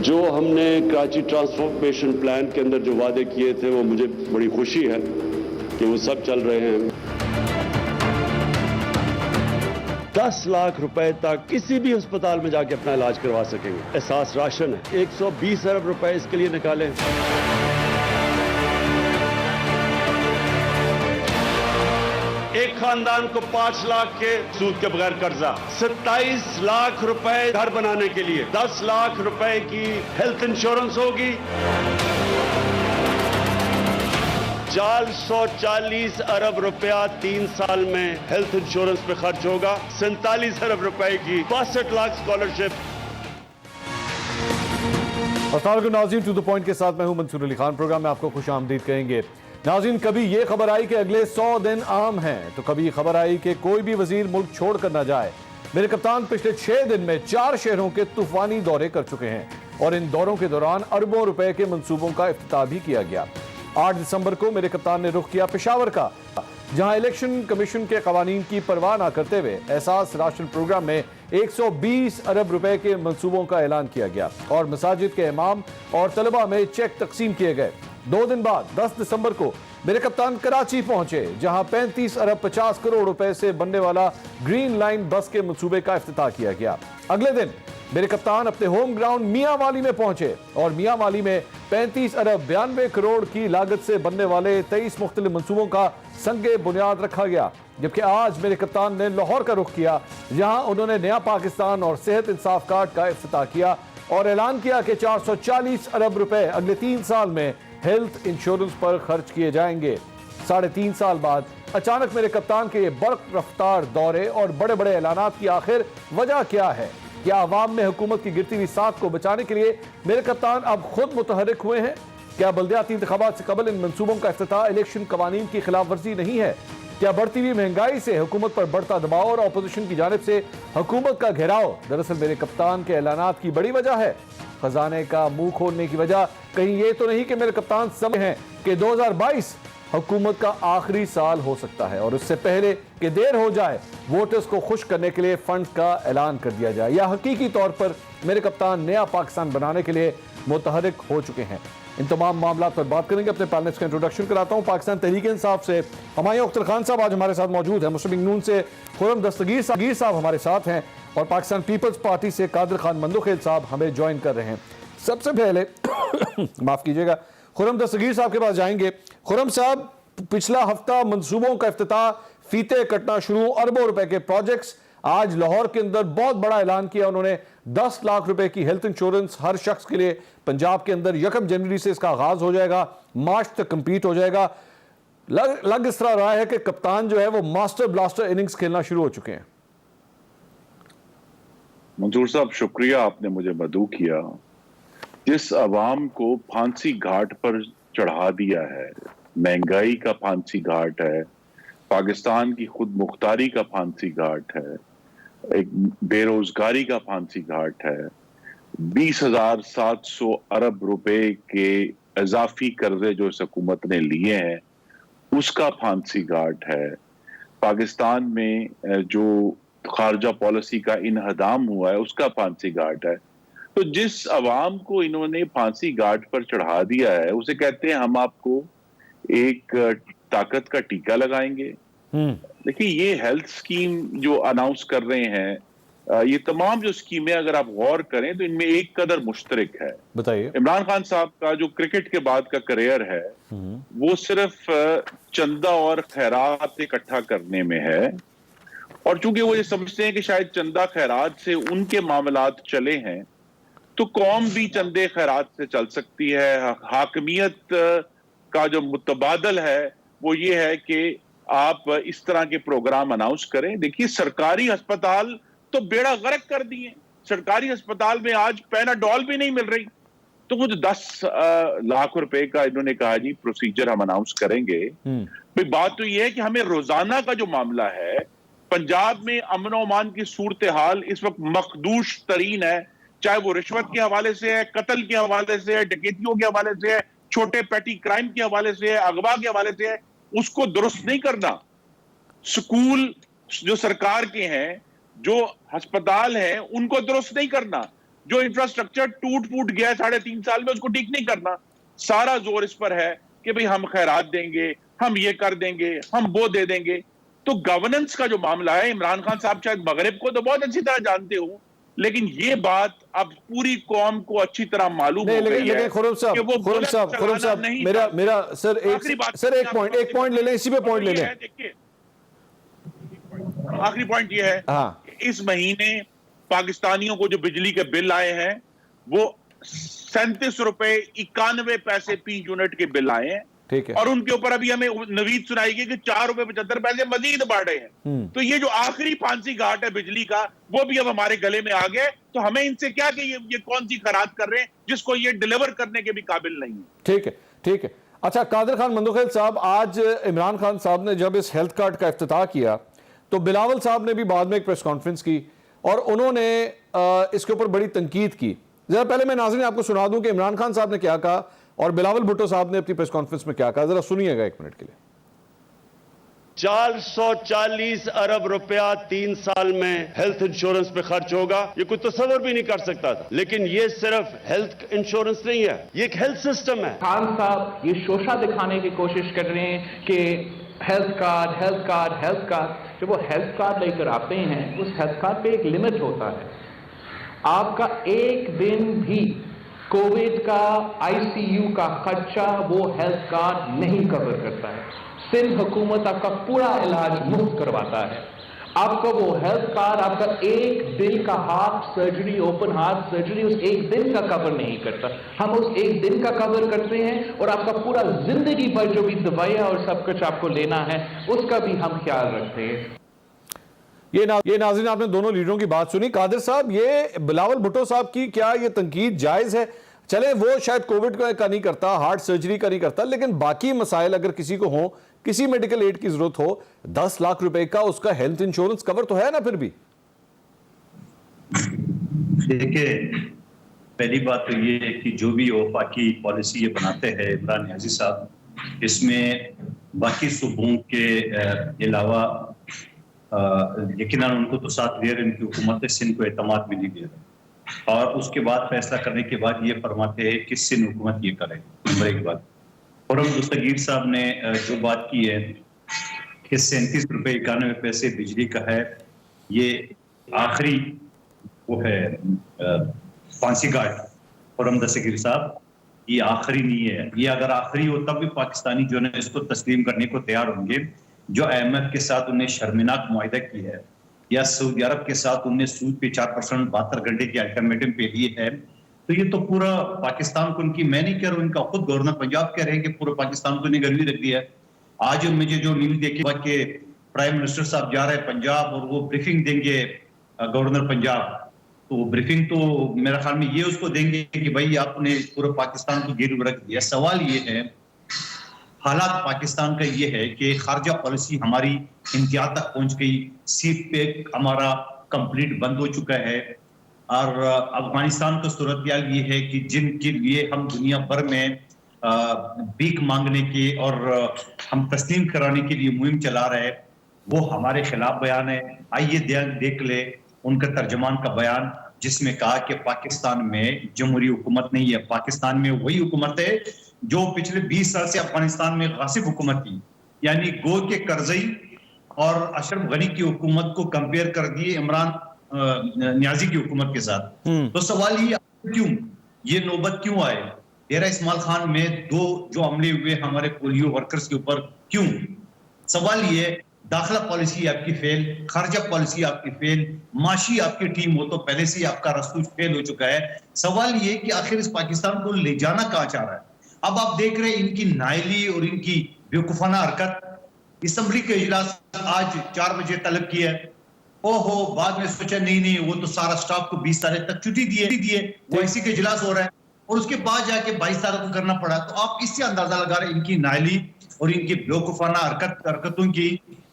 जो हमने Karachi transformation plan के अंदर जो वादे किए थे, वो मुझे बड़ी खुशी है कि वो सब चल रहे हैं। 10 लाख रुपए तक किसी भी अस्पताल में जाके अपना इलाज करवा सकेंगे। एहसास राशन है, 120 अरब रुपए इसके लिए निकालें। एक खानदान को 5 लाख के सूद के बगैर कर्जा, 27 लाख रुपए घर बनाने के लिए, 10 लाख रुपए की हेल्थ इंश्योरेंस होगी, 440 अरब रुपया 3 साल में हेल्थ इंश्योरेंस पे खर्च होगा, 47 अरब रुपए की 62 लाख स्कॉलरशिप। अस्सलाम नाज़रीन, टू द पॉइंट के साथ मैं हूं मंसूर अली खान। प्रोग्राम में आपको खुश आमदीद कहेंगे। नाज़रीन, कभी ये खबर आई कि अगले 100 दिन आम हैं, तो कभी खबर आई कि कोई भी वजीर मुल्क छोड़ कर ना जाए। मेरे कप्तान पिछले 6 दिन में 4 शहरों के तूफानी दौरे कर चुके हैं और इन दौरों के दौरान अरबों रुपए के मंसूबों का इफ्तिताह भी किया गया। 8 दिसंबर को मेरे कप्तान ने रुख किया पेशावर का, जहां इलेक्शन कमीशन के कवानीन की परवाह न करते हुए एहसास राशन प्रोग्राम में 120 अरब रुपए के मंसूबों का ऐलान किया गया और मसाजिद के इमाम और तलबा में चेक तकसीम किए गए। 2 दिन बाद 10 दिसंबर को मेरे कप्तान कराची पहुंचे, जहां 35 अरब 50 करोड़ रुपए से बनने वाला ग्रीन लाइन बस के मंसूबे का इफ्तिताह किया गया। अगले दिन मेरे कप्तान अपने होम ग्राउंड मियांवाली में पहुंचे और मियांवाली में 35 अरब 92 करोड़ की लागत से बनने वाले 23 मुख्तलिफ मंसूबों का संगे बुनियाद रखा गया। जबकि आज मेरे कप्तान ने लाहौर का रुख किया, जहां उन्होंने नया पाकिस्तान और सेहत इंसाफ कार्ड का इफ्तिताह किया और ऐलान किया कि 440 अरब रुपए अगले 3 साल में हेल्थ इंश्योरेंस पर खर्च किए जाएंगे। 3.5 साल बाद अचानक मेरे कप्तान के ये बर्क रफ्तार दौरे और बड़े बड़े ऐलानात की आखिर वजह क्या है? क्या अवाम में हुकूमत की गिरती हुई साख को बचाने के लिए मेरे कप्तान अब खुद मुतहरिक हुए हैं? क्या बल्दियाती इंतखाबात से कबल इन मंसूबों का इफ्तिताह इलेक्शन कवानीन की खिलाफ वर्जी नहीं है? क्या बढ़ती हुई महंगाई से हुकूमत पर बढ़ता दबाव और अपोजिशन की जानिब से हुकूमत का घेराव दरअसल मेरे कप्तान के ऐलानात की बड़ी वजह है? खजाने का मुंह खोलने की वजह कहीं ये तो नहीं कि मेरे कप्तान समझ हैं कि 2022 हुकूमत का आखिरी साल हो सकता है और उससे पहले कि देर हो जाए वोटर्स को खुश करने के लिए फंड का ऐलान कर दिया जाए, या हकीकी तौर पर मेरे कप्तान नया पाकिस्तान बनाने के लिए मुतहरिक हो चुके हैं? इन तमाम मामला पर बात करेंगे। अपने पैनलिस्ट का इंट्रोडक्शन कराता हूँ। पाकिस्तान तहरीक इंसाफ से हुमायूं अख्तर खान साहब आज हमारे साथ मौजूद हैं। मुस्लिम लीग नून से खुर्रम दस्तगीर साहब हमारे साथ हैं और पाकिस्तान पीपल्स पार्टी से कादिर खान मंदोखेल साहब हमें ज्वाइन कर रहे हैं। सबसे पहले माफ कीजिएगा, खुर्रम दस्तगीर साहब के पास जाएंगे। खुर्रम साहब, पिछला हफ्ता मंसूबों का इफ्तिताह, फीते कटना शुरू, अरबों रुपए के प्रोजेक्ट्स। आज लाहौर के अंदर बहुत बड़ा ऐलान किया उन्होंने, 10 लाख रुपए की हेल्थ इंश्योरेंस हर शख्स के लिए पंजाब के अंदर 1 जनवरी से इसका आगाज हो जाएगा, मार्च तक कंप्लीट हो जाएगा। लग इस तरह रहा है कि कप्तान जो है वो मास्टर ब्लास्टर इनिंग्स खेलना शुरू हो चुके हैं। मंजूर साहब, शुक्रिया, आपने मुझे मदऊ किया। जिस अवाम को फांसी घाट पर चढ़ा दिया है, महंगाई का फांसी घाट है, पाकिस्तान की खुद मुख्तारी का फांसी घाट है, एक बेरोजगारी का फांसी घाट है, 20,700 अरब रुपए के इजाफी कर्जे जो इस हुकूमत ने लिए हैं उसका फांसी घाट है, पाकिस्तान में जो खारजा पॉलिसी का इन्हदाम हुआ है उसका फांसी घाट है। तो जिस अवाम को इन्होंने फांसी घाट पर चढ़ा दिया है उसे कहते हैं हम आपको एक ताकत का टीका लगाएंगे। देखिए, ये हेल्थ स्कीम जो अनाउंस कर रहे हैं, ये तमाम जो स्कीमें अगर आप गौर करें तो इनमें एक कदर मुश्तरक है। बताइए। इमरान खान साहब का जो क्रिकेट के बाद का करियर है वो सिर्फ चंदा और खैरात इकट्ठा करने में है, और चूंकि वो ये समझते हैं कि शायद चंदा खैरात से उनके मामलात चले हैं तो कौम भी चंदे खैरात से चल सकती है। हाकमियत का जो मुतबादल है वो ये है कि आप इस तरह के प्रोग्राम अनाउंस करें। देखिए, सरकारी अस्पताल तो बेड़ा गर्क कर दिए, सरकारी अस्पताल में आज पैनाडोल भी नहीं मिल रही। तो वो जो 10 लाख रुपए का इन्होंने कहा जी प्रोसीजर हम अनाउंस करेंगे, भाई बात तो ये है कि हमें रोजाना का जो मामला है, पंजाब में अमन अमान की सूरत हाल इस वक्त मखदूश तरीन है, चाहे वो रिश्वत के हवाले से है, कत्ल के हवाले से है, डकैतियों के हवाले से है, छोटे पैटी क्राइम के हवाले से है, अगवा के हवाले से है, उसको दुरुस्त नहीं करना। स्कूल जो सरकार के हैं, जो अस्पताल हैं, उनको दुरुस्त नहीं करना। जो इंफ्रास्ट्रक्चर टूट फूट गया है 3.5 साल में, उसको ठीक नहीं करना। सारा जोर इस पर है कि भाई हम खैरात देंगे, हम ये कर देंगे, हम वो दे देंगे। तो गवर्नेंस का जो मामला है, इमरान खान साहब शायद मगरिब को तो बहुत अच्छी तरह जानते हो, लेकिन ये बात अब पूरी कौम को अच्छी तरह मालूम हो गई है। खुर्रम साहब मेरा सर एक पॉइंट ले लें, इसी पे पॉइंट ले लें। देखिए, आखिरी पॉइंट ये है, हाँ, इस महीने पाकिस्तानियों को जो बिजली के बिल आए हैं वो 37 रुपए 91 पैसे फी यूनिट के बिल आए हैं। ठीक है। और उनके ऊपर अभी हमें नवीद सुनाई गई कि 4 रुपए 75 पैसे मजीद बढ़ रहे हैं। तो ये जो आखिरी फांसी घाट है बिजली का, वो भी अब हमारे गले में आ गए। तो हमें इनसे क्या कि ये कौन सी खराद कर रहे हैं जिसको ये डिलीवर करने के भी काबिल नहीं है। ठीक है, ठीक है। अच्छा, कादिर खान मंदोखेल साहब, आज इमरान खान साहब ने जब इस हेल्थ कार्ड का इफ्तिताह किया तो बिलावल साहब ने भी बाद में एक प्रेस कॉन्फ्रेंस की और उन्होंने इसके ऊपर बड़ी तनकीद की। जरा पहले मैं नाज़रीन आपको सुना दूं कि इमरान खान साहब ने क्या कहा और बिलावल भुट्टो साहब ने अपनी प्रेस कॉन्फ्रेंस में क्या कहा। जरा सुनिएगा 1 मिनट के लिए। 440 अरब रुपया 3 साल में हेल्थ इंश्योरेंस पे खर्च होगा, ये कोई तसव्वुर भी नहीं कर सकता था। लेकिन ये सिर्फ हेल्थ इंश्योरेंस नहीं है, ये एक हेल्थ सिस्टम है। खान साहब ये शोशा दिखाने की कोशिश कर रहे हैं कि health card health card health card. जब वो हेल्थ कार्ड लेकर आते हैं, उस हेल्थ कार्ड पे एक लिमिट होता है। आपका एक दिन भी कोविड का आईसीयू का खर्चा वो हेल्थ कार्ड नहीं कवर करता है। सिंध हुकूमत आपका पूरा इलाज मुफ्त करवाता है। आपका वो हेल्थ कार्ड आपका एक दिन का heart surgery, open heart surgery, उस एक दिन का कवर नहीं करता। हम उस एक दिन का कवर करते हैं और आपका पूरा जिंदगी भर जो भी दवाइयां और सब कुछ आपको लेना है उसका भी हम ख्याल रखते हैं। ये नाज़रीन, आपने दोनों लीडरों की बात सुनी। कादिर साहब, ये बिलावल भुट्टो साहब की क्या ये तनकीद जायज है? चले वो शायद कोविड का नहीं करता, हार्ट सर्जरी का नहीं करता, लेकिन बाकी मसाइल अगर किसी को हो, किसी मेडिकल एड की जरूरत हो, 10 लाख रुपए का उसका हेल्थ इंश्योरेंस कवर तो है ना। फिर भी देखिए, पहली बात तो ये है कि जो भी वफाकी पॉलिसी ये बनाते हैं इमरान नियाज़ी साहब, इसमें बाकी सूबों के अलावा यकीनन उनको तो साथ दिया, इनकी हुकूमत सिंध को एतमाद भी नहीं दे रहा। और उसके बाद फैसला करने के बाद ये फरमाते हैं कि सिंध हुकूमत ये करे। नंबर 1 बात। खुर्रम दस्तगीर साहब ने जो बात की है कि 37 रुपए 91 पैसे बिजली का है, ये आखिरी वो है फांसी घाट। खुर्रम दस्तगीर साहब, ये आखिरी नहीं है। ये अगर आखिरी हो तब भी पाकिस्तानी जो है इसको तस्लीम करने को तैयार होंगे। जो IMF के साथ उन्हें शर्मनाक मुआहिदा किया है, या सऊदी अरब के साथ उन्हें सूद पे 4% 72 घंटे की अल्टरनेटिव पे लिए है, तो ये तो पूरा पाकिस्तान को उनकी, मैं नहीं कह रहा हूं, इनका खुद गवर्नर पंजाब कह रहे हैं कि पूरे पाकिस्तान को निगरवी रख दिया है। आज मुझे जो न्यूज देखी कि प्राइम मिनिस्टर साहब जा रहे हैं पंजाब और वो ब्रीफिंग देंगे गवर्नर पंजाब, तो वो ब्रीफिंग तो मेरा ख्याल में ये उसको देंगे कि भाई आपने पूरे पाकिस्तान को गिरवी रख दिया। सवाल ये है, हालात पाकिस्तान का ये है कि खारजा पॉलिसी हमारी इंतहा तक पहुंच गई, सीट पे हमारा कंप्लीट बंद हो चुका है। और अफगानिस्तान का सूरत ये है कि जिनके लिए हम दुनिया भर में भीख मांगने के और हम तस्लीम कराने के लिए मुहिम चला रहे हैं, वो हमारे खिलाफ बयान है। आइए देख ले उनका तर्जमान का बयान, जिसमें कहा कि पाकिस्तान में जमहूरी हुकूमत नहीं है, पाकिस्तान में वही हुकूमत है जो पिछले 20 साल से अफगानिस्तान में गासिब हुकूमत थी। यानी गो के करजई और अशरफ गनी की हुकूमत को कंपेयर कर दिए इमरान नियाजी की हुकूमत के साथ। तो सवाल ये, क्यों ये नौबत क्यों आए? डेरा इस्माइल खान में 2 जो हमले हुए हमारे पोलियो वर्कर्स के ऊपर, क्यों? सवाल ये, दाखिला पॉलिसी आपकी फेल, खारजा पॉलिसी आपकी फेल, माशी आपकी टीम हो तो पहले से ही आपका रसूख फेल हो चुका है। सवाल ये कि आखिर इस पाकिस्तान को ले जाना कहां चाह रहा है? अब आप देख रहे हैं इनकी नाइली और इनकी बेवकूफाना हरकत। असम्बली के इजलास आज 4 बजे तलब किया है, ओहो बाद में सोचा नहीं वो तो सारा स्टाफ को 20 तारीख तक छुट्टी दिए, वो इसी के इजलास हो रहा है और उसके बाद जाके 22 तारीख को करना पड़ा। तो आप इससे अंदाजा लगा रहे हैं इनकी नाइली और इनकी बेवकूफाना हरकतों की।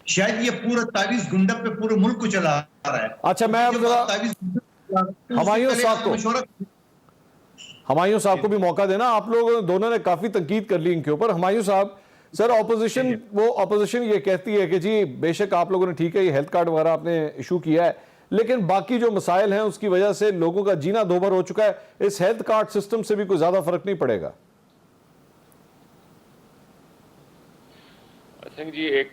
शायद ये पूरा तावीज़ गुंडा पे पूरे मुल्क को चला रहा है। अच्छा, मैं अब हमायूं साहब को भी मौका देना। आप लोग दोनों ने काफी तनकीद कर ली इनके ऊपर। हमायूं साहब, सर ऑपोजिशन ये कहती है कि जी बेशक आप लोगों ने ठीक है ये हेल्थ कार्ड वगैरह आपने इशू किया है, लेकिन बाकी जो मसाइल हैं उसकी वजह से लोगों का जीना दोभर हो चुका है, इस हेल्थ कार्ड सिस्टम से भी कोई ज्यादा फर्क नहीं पड़ेगा? आई थिंक जी एक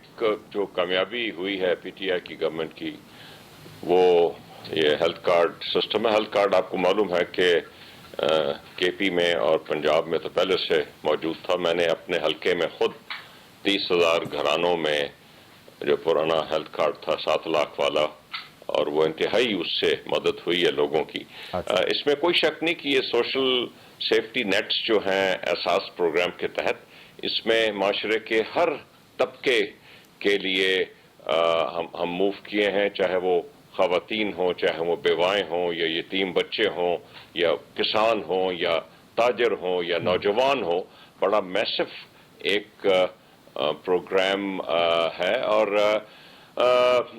जो कामयाबी हुई है पीटीआई की गवर्नमेंट की, वो ये हेल्थ कार्ड सिस्टम है। हेल्थ कार्ड आपको मालूम है कि केपी में और पंजाब में तो पहले से मौजूद था। मैंने अपने हलके में खुद 30,000 घरानों में जो पुराना हेल्थ कार्ड था 7 लाख वाला, और वो इंतहाई उससे मदद हुई है लोगों की। अच्छा। इसमें कोई शक नहीं कि ये सोशल सेफ्टी नेट्स जो हैं एहसास प्रोग्राम के तहत, इसमें माशरे के हर तबके के लिए हम मूव किए हैं, चाहे वो ख़वातीन हों, चाहे वो बेवाएं हों, या यतीम बच्चे हों, या किसान हों, या ताजर हों, या नौजवान हों। बड़ा मैसिव एक प्रोग्राम है, और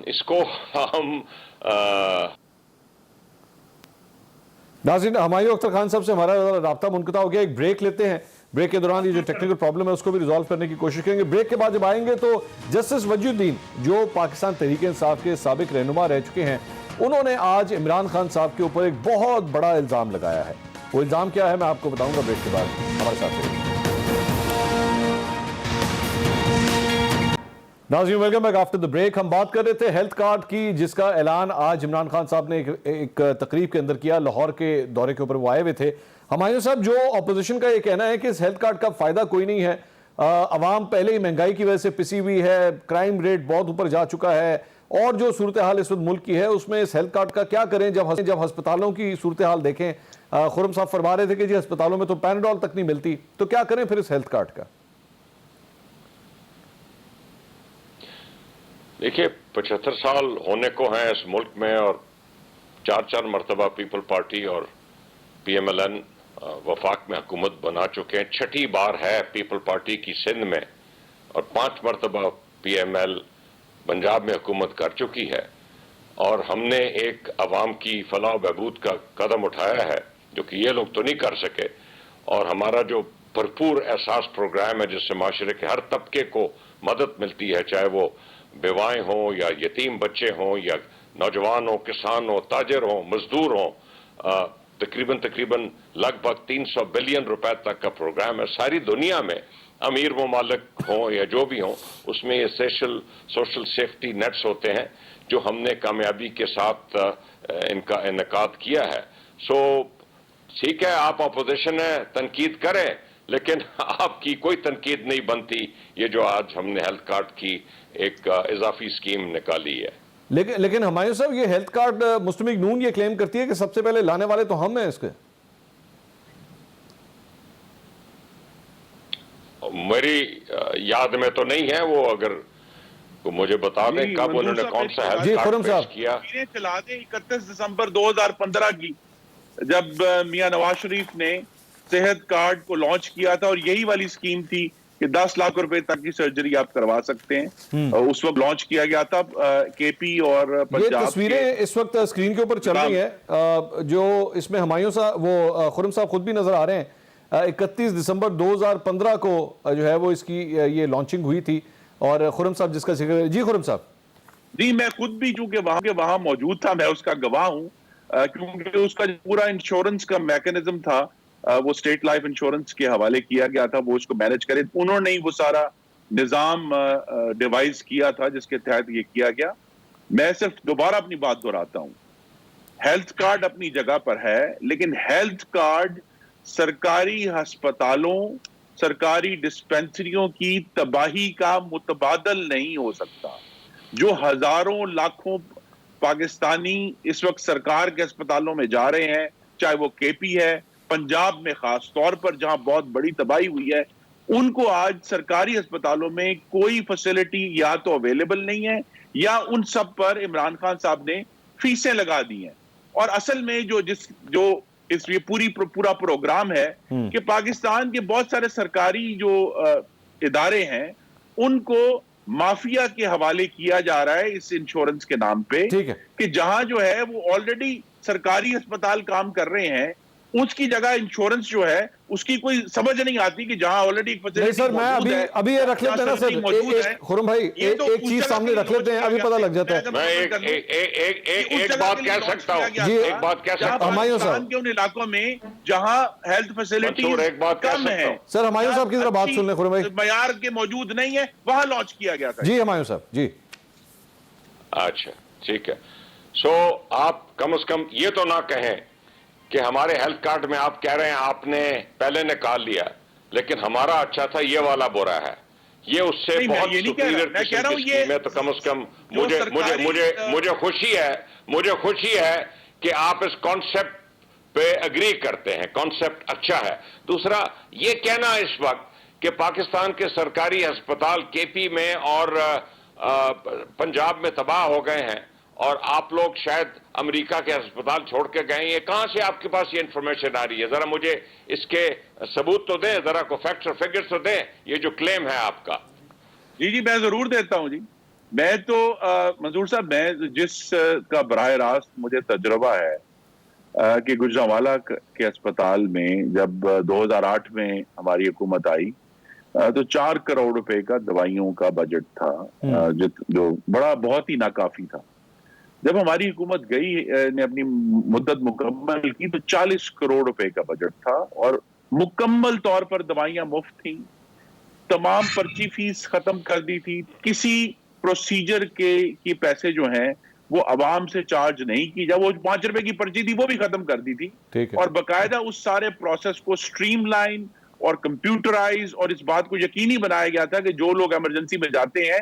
इसको हम नाज़रीन, हुमायूं अख्तर खान साहब से हमारा राब्ता मुनक़ता हो गया। एक ब्रेक लेते हैं, ब्रेक के दौरान ये जो टेक्निकल प्रॉब्लम है उसको भी रिजॉल्व करने की कोशिश करेंगे। ब्रेक के बाद जब आएंगे तो जस्टिस वजूद्दीन, जो पाकिस्तान तहरीक इंसाफ के साबिक रहनुमा रह चुके हैं, उन्होंने आज इमरान खान साहब के ऊपर एक बहुत बड़ा इल्ज़ाम लगाया है। वो इल्ज़ाम क्या है मैं आपको बताऊंगा ब्रेक के बाद। हमारे साथ रहिए। नाज़रीन, welcome back after the break. हम बात कर रहे थे हेल्थ कार्ड की, जिसका ऐलान आज इमरान खान साहब ने एक तकरीब के अंदर किया। लाहौर के दौरे के ऊपर वो आए हुए थे। हुमायूं साहब, जो अपोजिशन का ये कहना है कि इस हेल्थ कार्ड का फायदा कोई नहीं है, अवाम पहले ही महंगाई की वजह से पिसी हुई है, क्राइम रेट बहुत ऊपर जा चुका है, और जो सूरत हाल इस वक्त मुल्क की है उसमें इस हेल्थ कार्ड का क्या करें? जब अस्पतालों की सूरत हाल देखें, खुरम साहब फरमा रहे थे कि जी अस्पतालों में तो पैराडोल तक नहीं मिलती, तो क्या करें फिर इस हेल्थ कार्ड का? देखिए, 75 साल होने को हैं इस मुल्क में, और 4 मरतबा पीपल पार्टी और PMLN वफाक में हुकूमत बना चुके हैं। 6ठी बार है पीपल पार्टी की सिंध में, और 5 मरतबा PML पंजाब में हुकूमत कर चुकी है। और हमने एक अवाम की फलाह बहबूद का कदम उठाया है जो कि ये लोग तो नहीं कर सके। और हमारा जो भरपूर एहसास प्रोग्राम है जिससे माशरे के हर तबके को मदद मिलती है, चाहे वो बेवाएं हों, या यतीम बच्चे हों, या नौजवान हो, किसान हो, ताजर हो, मजदूर हो, तकरीबन लगभग 300 बिलियन रुपए तक का प्रोग्राम है। सारी दुनिया में अमीर ममालिक हों या जो भी हों, उसमें ये सोशल सेफ्टी नेट्स होते हैं जो हमने कामयाबी के साथ इनका इनेकाद किया है। सो ठीक है, आप अपोजिशन है, तनकीद करें, लेकिन आपकी कोई तनकीद नहीं बनती ये जो आज हमने हेल्थ कार्ड की एक इजाफी स्कीम निकाली है। लेकिन हुमायूं साहब, ये हेल्थ कार्ड मुस्लिम लीग नून ये क्लेम करती है कि सबसे पहले लाने वाले तो हम हैं इसके। मेरी याद में तो नहीं है वो, अगर तो मुझे बता दें कब उन्होंने कौन सा हेल्थ कार्ड पेश किया। चला दें 31 दिसंबर 2015 की, जब मियां नवाज शरीफ ने सेहत कार्ड को लॉन्च किया था, और यही वाली स्कीम थी कि 10 लाख रुपए तक की सर्जरी आप करवा सकते हैं। उस वक्त लॉन्च किया गया था केपी और पंजाब। ये तस्वीरें इस वक्त स्क्रीन के ऊपर चल रही हैं, जो इसमें हुमायूं साहब, वो खुरम साहब खुद भी नजर आ रहे हैं। 31 दिसंबर 2015 को जो है वो इसकी ये लॉन्चिंग हुई थी, और खुरम साहब जिसका जिक्र, जी खुरम साहब। जी, मैं खुद भी चूंकि वहां मौजूद था, मैं उसका गवाह हूं, क्योंकि उसका पूरा इंश्योरेंस का मैकेनिज्म था, वो स्टेट लाइफ इंश्योरेंस के हवाले किया गया था, वो उसको मैनेज करे। उन्होंने ही वो सारा निजाम डिवाइस किया था जिसके तहत ये किया गया। मैं सिर्फ दोबारा अपनी बात दोहराता हूं, हेल्थ कार्ड अपनी जगह पर है, लेकिन हेल्थ कार्ड सरकारी अस्पतालों, सरकारी डिस्पेंसरियों की तबाही का मुतबादल नहीं हो सकता। जो हजारों लाखों पाकिस्तानी इस वक्त सरकार के अस्पतालों में जा रहे हैं, चाहे वो केपी है, पंजाब में खास तौर पर जहां बहुत बड़ी तबाही हुई है, उनको आज सरकारी अस्पतालों में कोई फैसिलिटी या तो अवेलेबल नहीं है, या उन सब पर इमरान खान साहब ने फीसें लगा दी हैं। और असल में जो ये पूरा प्रोग्राम है कि पाकिस्तान के बहुत सारे सरकारी जो इदारे हैं उनको माफिया के हवाले किया जा रहा है इस इंश्योरेंस के नाम पे, ठीक है, कि जहां जो है वो ऑलरेडी सरकारी अस्पताल काम कर रहे हैं, उसकी जगह इंश्योरेंस जो है उसकी कोई समझ नहीं आती कि जहां ऑलरेडी नहीं सर, मैं अभी ये रख लेते हैं ना सर, खुरम भाई एक चीज सामने रख लेते हैं, अभी पता लग जाता है। मैं एक बात कह सकता हूँ जी, एक बात कह सकता हूँ हमायूं साहब के उन इलाकों में जहां हेल्थ फैसिलिटी एक बात कम है, सर हमायूं साहब की जरा बात सुन ले खुरम भाई, मयार के मौजूद नहीं है, वहां लॉन्च किया गया था। जी हमायूं साहब जी। अच्छा ठीक है, सो आप कम से कम ये तो ना कहें कि हमारे हेल्थ कार्ड में आप कह रहे हैं आपने पहले निकाल लिया, लेकिन हमारा अच्छा था ये वाला बुरा है, ये उससे बहुत सुपीरियर किस्म की स्कीम है। तो कम से कम मुझे खुशी है कि आप इस कॉन्सेप्ट पे एग्री करते हैं, कॉन्सेप्ट अच्छा है। दूसरा ये कहना इस वक्त कि पाकिस्तान के सरकारी अस्पताल केपी में और पंजाब में तबाह हो गए हैं और आप लोग शायद अमेरिका के अस्पताल छोड़ के गए, ये कहां से आपके पास ये इंफॉर्मेशन आ रही है? जरा मुझे इसके सबूत तो दें, जरा को फैक्ट्स और फिगर्स तो दें, ये जो क्लेम है आपका। जी मैं जरूर देता हूं जी। मैं तो मंजूर साहब, मैं जिस का बराह रास्त मुझे तजुर्बा है कि गुजरांवाला के अस्पताल में जब 2008 में हमारी हुकूमत आई तो 4 करोड़ रुपए का दवाइयों का बजट था, जो बड़ा बहुत ही नाकाफी था। जब हमारी हुकूमत गई ने अपनी मुद्दत मुकम्मल की तो 40 करोड़ रुपए का बजट था और मुकम्मल तौर पर दवाइयां मुफ्त थी, तमाम पर्ची फीस खत्म कर दी थी, किसी प्रोसीजर की पैसे जो हैं वो अवाम से चार्ज नहीं की, जब वो 5 रुपए की पर्ची थी वो भी खत्म कर दी थी और बाकायदा उस सारे प्रोसेस को स्ट्रीमलाइन और कंप्यूटराइज और इस बात को यकीनी बनाया गया था कि जो लोग इमरजेंसी में जाते हैं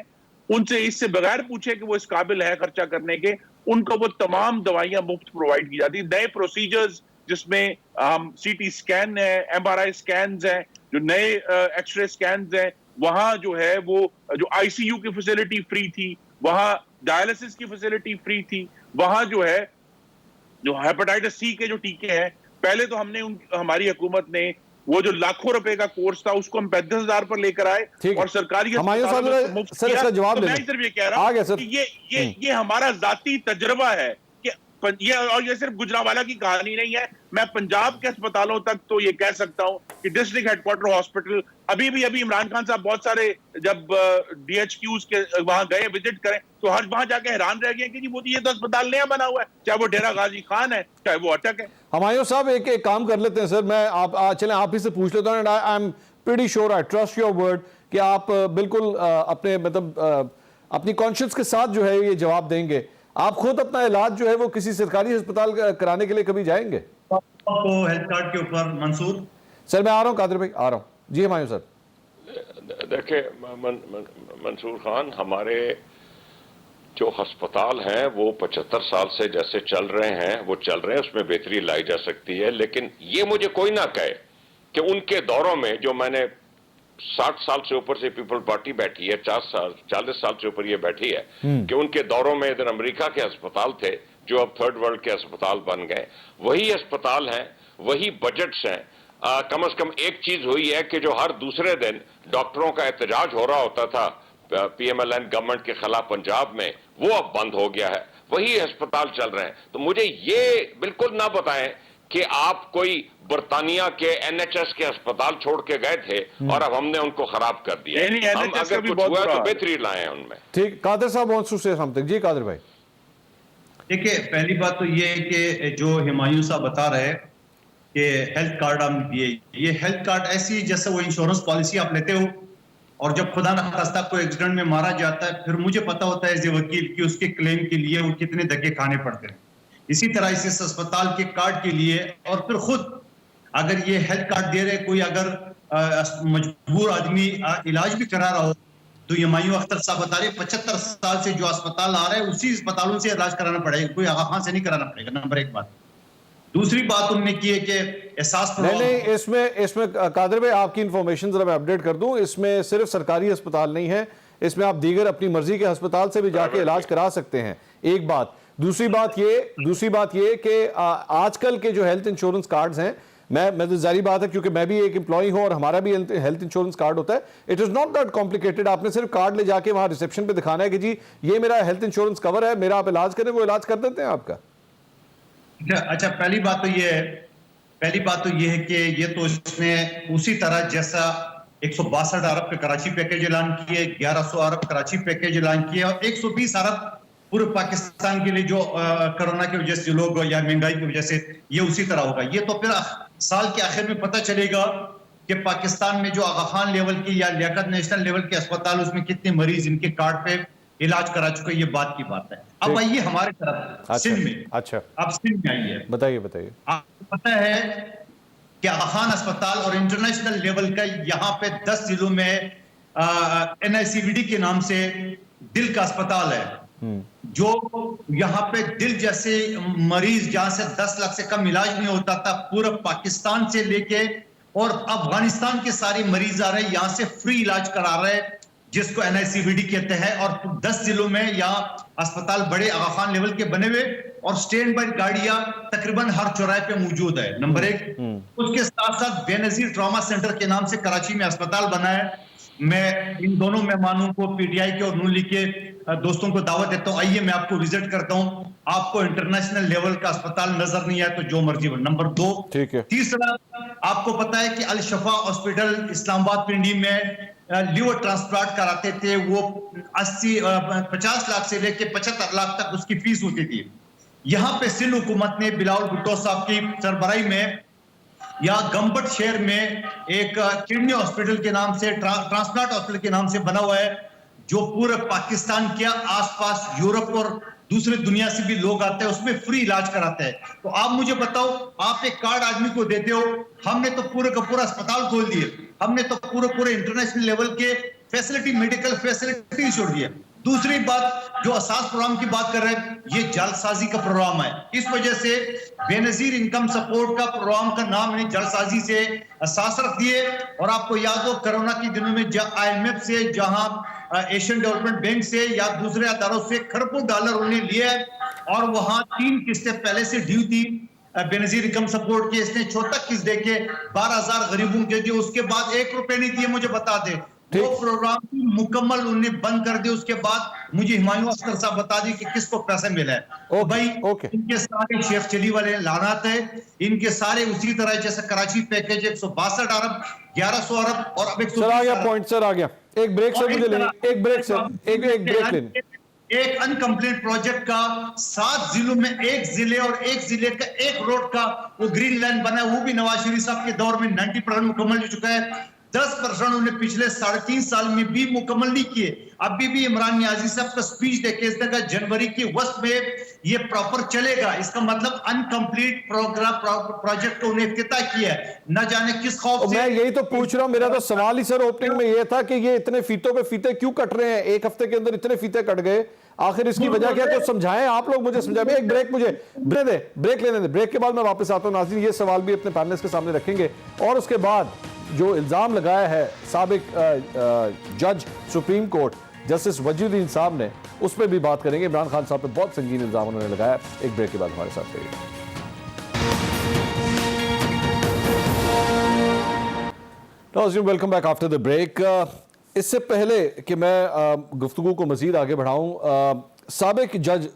उनसे इससे बगैर पूछे कि वो इस काबिल है खर्चा करने के, उनको वो तमाम दवाइयां मुफ्त प्रोवाइड की जाती। नए प्रोसीजर्स जिसमें हम सीटी स्कैन है, एमआरआई स्कैन है, जो नए एक्सरे स्कैन है, वहां जो है वो जो आईसीयू की फैसिलिटी फ्री थी, वहां डायलिसिस की फैसिलिटी फ्री थी, वहां जो है जो हेपेटाइटिस सी के जो टीके हैं, पहले तो हमने हमारी हुकूमत ने वो जो लाखों रुपए का कोर्स था उसको हम 35,000 पर लेकर आए और सरकारी सर इसका जवाब मैं सिर्फ ये कह रहा हूं कि ये हमारा जाती तजुर्बा है कि ये सिर्फ गुजरांवाला की कहानी नहीं है। मैं पंजाब के अस्पतालों तक तो ये कह सकता हूं कि डिस्ट्रिक्ट हेडक्वार्टर हॉस्पिटल अभी इमरान खान साहब बहुत सारे जब DHQs के वहां गए विजिट करें तो हर वहां जाके हैरान रह गए कि जी वो ये तो अस्पताल नया बना हुआ है, चाहे वो डेरा गाजी खान है चाहे वो अटक है। हमायूं साहब एक काम कर लेते हैं सर, मैं चलें आप ही से पूछ लेता हूं, I am pretty sure, I trust your word कि आप बिल्कुल अपने मतलब अपनी कॉन्शियस के साथ जो है ये जवाब देंगे। आप खुद अपना इलाज जो है वो किसी सरकारी अस्पताल कराने के लिए कभी जाएंगे? आपको हेल्थ कार्ड के ऊपर मंसूर सर मैं आ रहा हूं, कादिर भाई आ रहा हूं जी। हमायूं सर देखिए मंसूर खान, हमारे जो अस्पताल हैं वो 75 साल से जैसे चल रहे हैं वो चल रहे हैं, उसमें बेहतरी लाई जा सकती है, लेकिन ये मुझे कोई ना कहे कि उनके दौरों में जो मैंने 60 साल से ऊपर से पीपल पार्टी बैठी है, 40 साल से ऊपर ये बैठी है कि उनके दौरों में इधर अमेरिका के अस्पताल थे जो अब थर्ड वर्ल्ड के अस्पताल बन गए, वही अस्पताल हैं, वही बजट्स हैं। कम से कम एक चीज हुई है कि जो हर दूसरे दिन डॉक्टरों का एहतजाज हो रहा होता था PMLN गवर्नमेंट के खिलाफ पंजाब में, वो अब बंद हो गया है, वही अस्पताल चल रहे हैं। तो मुझे ये बिल्कुल ना बताएं कि आप कोई बर्तानिया के NHS के अस्पताल छोड़ के गए थे और अब हमने उनको खराब कर दिया। हम अगर कुछ हुआ तो बेहतरी लाए हैं उनमें। ठीक, कादिर साहब वांट्स टू से समथिंग। जी कादिर भाई। देखिए पहली बात तो ये है कि जो हुमायूं साहब बता रहे हैं कि हेल्थ कार्ड हम दिए, ये हेल्थ कार्ड ऐसी जैसे वो इंश्योरेंस पॉलिसी आप लेते हो और जब खुदा न खास्ता कोई एक्सीडेंट में मारा जाता है फिर मुझे पता होता है एज ए वकील कि उसके क्लेम के लिए वो कितने धक्के खाने पड़ते हैं। इसी तरह इस अस्पताल के कार्ड के लिए और फिर खुद अगर ये हेल्थ कार्ड दे रहे, कोई अगर मजबूर आदमी इलाज भी करा रहा हो तो हुमायूं अख्तर साहब बता रहे 75 साल से जो अस्पताल आ रहे हैं उसी अस्पतालों से इलाज कराना पड़ेगा, कोई आगा खान से नहीं कराना पड़ेगा। नंबर एक बात। दूसरी बात उन्होंने की है कि एहसास नहीं इसमें कादिर भाई आपकी इंफॉर्मेशन जरा मैं अपडेट कर दूं, इसमें सिर्फ सरकारी अस्पताल नहीं है, इसमें आप दीगर अपनी मर्जी के अस्पताल से भी जाके इलाज करा सकते हैं। एक बात। दूसरी बात ये कि आजकल के जो हेल्थ इंश्योरेंस कार्ड्स हैं, मैं तो जारी बात है क्योंकि मैं भी एक एम्प्लॉय हूं और हमारा भी हेल्थ इंश्योरेंस कार्ड होता है। It is not that complicated. आपने सिर्फ कार्ड ले जाके वहां रिसेप्शन पे दिखाना है कि जी ये मेरा हेल्थ इंश्योरेंस कवर है, मेरा आप इलाज करें, वो इलाज कर देते हैं आपका। अच्छा, पहली बात तो ये है पहली बात तो ये है कि ये तो इसने उसी तरह जैसा 162 अरब का कराची पैकेज ऐलान किए, 1100 अरब कराची पैकेज ऐलान किए और 120 अरब पूरे पाकिस्तान के लिए जो कोरोना की वजह से लोग या महंगाई की वजह से, ये उसी तरह होगा। ये तो फिर साल के आखिर में पता चलेगा कि पाकिस्तान में जो आगा खान लेवल की या लियाकत नेशनल लेवल के अस्पताल, उसमें कितने मरीज इनके कार्ड पे इलाज करा चुके, ये बात की बात है। अब आइए हमारे तरफ सिंध में। अच्छा, अब सिंध में आइए, बताइए। आपको पता है कि आगा खान अस्पताल और इंटरनेशनल लेवल का यहाँ पे 10 जिलों में NICVD के नाम से दिल का अस्पताल है, जो यहाँ पे दिल जैसे मरीज जहां से 10 लाख से कम इलाज नहीं होता था, पूरा पाकिस्तान से लेके और अफगानिस्तान के सारे मरीज आ रहे हैं, यहाँ से फ्री इलाज करा रहे हैं, जिसको NICVD कहते हैं। और 10 जिलों में यहाँ अस्पताल बड़े आगा खान लेवल के बने हुए और स्टैंड बाय गाड़ियां तकरीबन हर चौराहे पे मौजूद है, नंबर 1। उसके साथ साथ बेनजीर ट्रॉमा सेंटर के नाम से कराची में अस्पताल बना है। मैं इन दोनों मेहमानों को, PTI के और नून लीग के दोस्तों को दावत देता हूं, आइए मैं आपको विजिट करता हूं। आपको इंटरनेशनल लेवल का अस्पताल नजर नहीं आया तो जो मर्जी हो। नंबर 2, ठीक है। तीसरा, आपको पता है कि अल शफा हॉस्पिटल इस्लामाबाद पिंडी में लिवर ट्रांसप्लांट कराते थे, वो 50 लाख से लेके 75 लाख तक उसकी फीस होती थी। यहाँ पे सिंध हुकूमत ने बिलावल भुट्टो साहब की सरबराही में या गंबट शहर में एक किडनी हॉस्पिटल के नाम से, ट्रांसप्लांट हॉस्पिटल के नाम से बना हुआ है, जो पूरे पाकिस्तान के आसपास यूरोप और दूसरे दुनिया से भी लोग आते हैं, उसमें फ्री इलाज कराते हैं। तो आप मुझे बताओ, आप एक कार्ड आदमी को देते हो, हमने तो पूरे का पूरा अस्पताल खोल दिए, हमने तो पूरे इंटरनेशनल लेवल के फैसिलिटी, मेडिकल फैसिलिटी छोड़ दिए। दूसरी बात, जो असास प्रोग्राम की बात कर रहे हैं, ये जालसाजी का प्रोग्राम है। इस वजह से बेनजीर इनकम सपोर्ट का प्रोग्राम का नाम इन्हें जालसाजी से असास रख दिए। और आपको याद हो, कोरोना के दिनों में IMF से, जहां एशियन डेवलपमेंट बैंक से या दूसरे अदारों से खरबों डॉलर उन्हें लिए और वहां 3 किस्तें पहले से ड्यू थी बेनजीर इनकम सपोर्ट की। इसने 64 किस्त देके 12,000 गरीबों के दिए, उसके बाद 1 रुपए नहीं दिए। मुझे बता दे, वो प्रोग्राम मुकम्मल उन्हें बंद कर दिया। उसके बाद मुझे हिमायू अख्तर साहब बता दी कि किसको पैसे मिला है। भाई इनके सारे शेख चली वाले लानात है, इनके सारे उसी तरह जैसे कराची पैकेज 162 अरब, 1100 अरब और अब 100 आ गया पॉइंट सर, आ गया। एक ब्रेक सर, मुझे लेनी, एक ब्रेक सर, एक ब्रेक लेनी। एक अनकंप्लीट प्रोजेक्ट का 7 जिलों में 1 जिले और 1 जिले का 1 रोड का वो ग्रीन लाइन बना है, वो भी नवाज शरीफ साहब के दौर में 90% मुकम्मल हो चुका है। 10% उन्हें पिछले 3.5 साल में भी मुकम्मल नहीं किए। अभी भी इमरान नियाजी साहब का स्पीच देखे, इसने कहा जनवरी के वस्त में ये प्रॉपर चलेगा। इसका मतलब अनकंप्लीट प्रोजेक्ट को उन्हें इफ्तिताह किया है, न जाने किस खौफ से। मैं यही तो पूछ रहा हूं, मेरा तो सवाल ही सर ओपनिंग में ये था कि ये इतने फीतों पे फीते क्यों कट रहे हैं? एक हफ्ते के अंदर इतने फीते कट गए, आखिर इसकी वजह क्या? तो समझाएं आप लोग, मुझे समझाएं। एक ब्रेक मुझे ब्रेक लेने दे, ब्रेक के बाद मैं वापस आता हूं। नाज़रीन, ये सवाल भी अपने पैनलिस्ट के सामने रखेंगे और उसके बाद जो इल्जाम लगाया है साबिक जज सुप्रीम कोर्ट जस्टिस वजीउद्दीन साहब ने, उस पर भी बात करेंगे। इमरान खान साहब पे बहुत संगीन इल्जाम उन्होंने लगाया। एक ब्रेक के बाद हमारे साथ रहिए। नाज़रीन, welcome back after the break. इससे पहले कि मैं गुफ्तगू को मजीद आगे बढ़ाऊं, साबिक जज